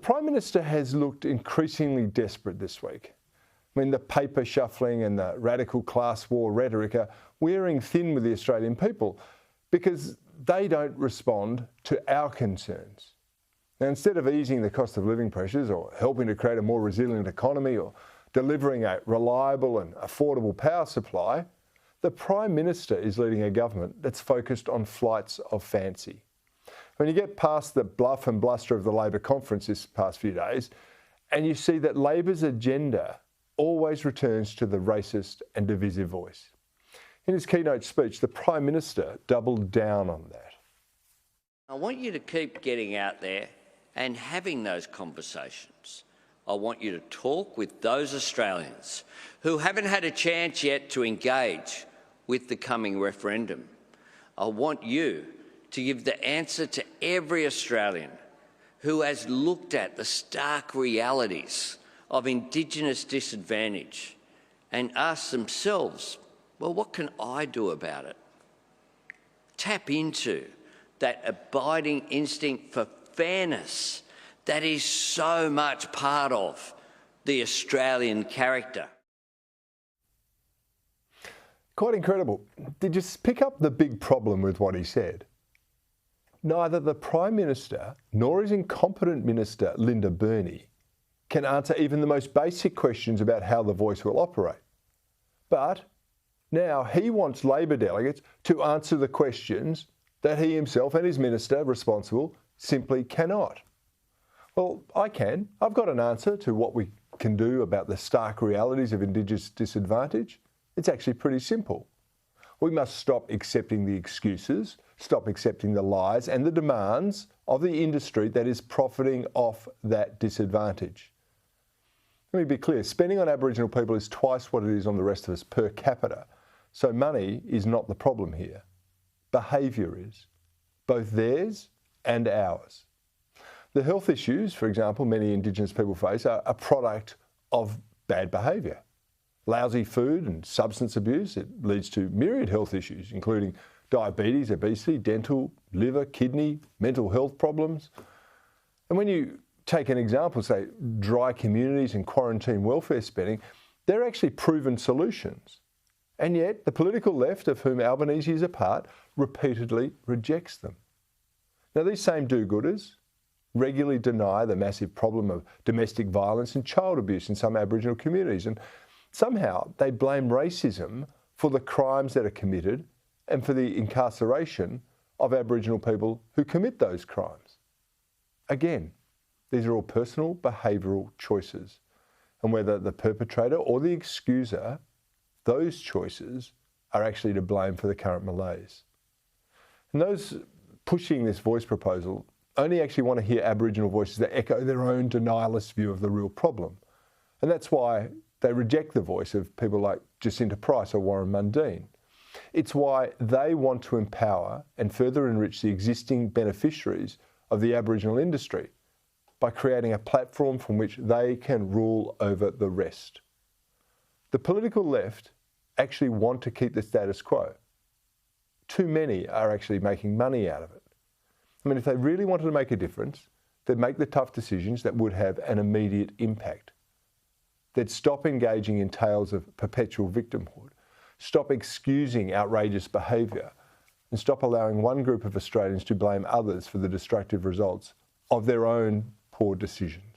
Prime Minister has looked increasingly desperate this week. I mean, the paper shuffling and the radical class war rhetoric are wearing thin with the Australian people because they don't respond to our concerns. Now, instead of easing the cost of living pressures or helping to create a more resilient economy or delivering a reliable and affordable power supply, the Prime Minister is leading a government that's focused on flights of fancy. When you get past the bluff and bluster of the Labor conference this past few days, and you see that Labor's agenda always returns to the racist and divisive voice. In his keynote speech, the Prime Minister doubled down on that. I want you to keep getting out there and having those conversations. I want you to talk with those Australians who haven't had a chance yet to engage with the coming referendum. I want you to give the answer to every Australian who has looked at the stark realities of Indigenous disadvantage and ask themselves, well, what can I do about it? Tap into that abiding instinct for fairness that is so much part of the Australian character. Quite incredible. Did you pick up the big problem with what he said? Neither the Prime Minister nor his incompetent Minister, Linda Burney, can answer even the most basic questions about how the voice will operate. But now he wants Labor delegates to answer the questions that he himself and his minister responsible simply cannot. Well, I can. I've got an answer to what we can do about the stark realities of Indigenous disadvantage. It's actually pretty simple. We must stop accepting the excuses, stop accepting the lies and the demands of the industry that is profiting off that disadvantage. Let me be clear, spending on Aboriginal people is twice what it is on the rest of us per capita. So money is not the problem here. Behaviour is, both theirs and ours. The health issues, for example, many Indigenous people face are a product of bad behaviour. Lousy food and substance abuse, it leads to myriad health issues, including diabetes, obesity, dental, liver, kidney, mental health problems. And when you take an example, say dry communities and quarantine welfare spending, they're actually proven solutions. And yet the political left, of whom Albanese is a part, repeatedly rejects them. Now, these same do-gooders regularly deny the massive problem of domestic violence and child abuse in some Aboriginal communities, and somehow they blame racism for the crimes that are committed and for the incarceration of Aboriginal people who commit those crimes. Again, these are all personal behavioural choices, and whether the perpetrator or the excuser, those choices are actually to blame for the current malaise. And those pushing this voice proposal only actually want to hear Aboriginal voices that echo their own denialist view of the real problem. And that's why they reject the voice of people like Jacinta Price or Warren Mundine. It's why they want to empower and further enrich the existing beneficiaries of the Aboriginal industry by creating a platform from which they can rule over the rest. The political left actually want to keep the status quo. Too many are actually making money out of it. I mean, if they really wanted to make a difference, they'd make the tough decisions that would have an immediate impact. They'd stop engaging in tales of perpetual victimhood, stop excusing outrageous behaviour, and stop allowing one group of Australians to blame others for the destructive results of their own poor decisions.